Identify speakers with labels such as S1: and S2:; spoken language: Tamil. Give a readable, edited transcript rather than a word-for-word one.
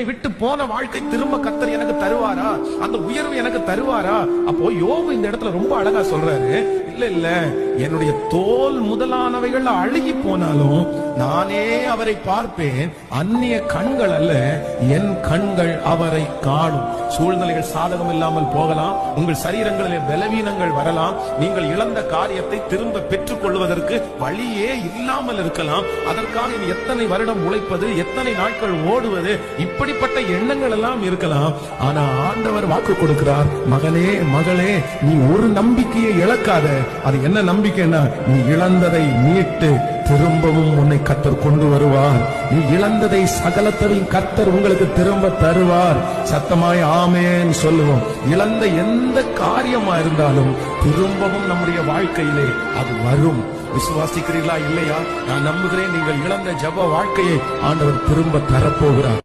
S1: விட்டு போன வாழ்க்கை திரும்ப கர்த்தர் எனக்கு தருவாரா? அந்த உயர்வு எனக்கு தருவாரா? அப்போ யோபு இந்த இடத்துல ரொம்ப அழகா சொல்றாரு, இல்ல இல்ல, என்னுடைய தோல் முதலானவைகள் அழுகி போனாலும் நானே அவரை பார்ப்பேன். அந்நிய கண்கள் அல்ல, என் கண்கள் அவரை காணும். சூழ்நிலைகள் சாதகம் இல்லாமல் போகலாம், உங்கள் சரீரங்களிலே பலவீனங்கள் வரலாம், நீங்கள் இழந்த காரியத்தை திரும்ப பெற்றுக் கொள்வதற்கு வழியே இல்லாமல் இருக்கலாம். அதற்காக இனி எத்தனை வருடம் உழைப்பது, எத்தனை நாட்கள் ஓடுவது, இப்படிப்பட்ட எண்ணங்கள் எல்லாம் இருக்கலாம். ஆனா ஆண்டவர் வாக்கு கொடுக்கிறார், மகனே மகளே, நீ ஒரு நம்பிக்கையை இழக்காத. அது என்ன நம்பிக்கைன்னா, நீ இழந்ததை மீட்டு திரும்பவும் உன்னை கர்த்தர் கொண்டு வருவார். நீ இழந்ததை சகலத்தையும் கர்த்தர் உங்களுக்கு திரும்ப தருவார். சத்தமாய் ஆமென் சொல்லுவோம். இழந்த எந்த காரியமா இருந்தாலும் திரும்பவும் நம்முடைய வாழ்க்கையிலே அது வரும். விசுவாசிக்கிறீர்களா இல்லையா? நான் நம்புகிறேன், நீங்கள் இழந்த ஜெப வாழ்க்கையை ஆண்டவர் திரும்ப தரப்போகிறார்.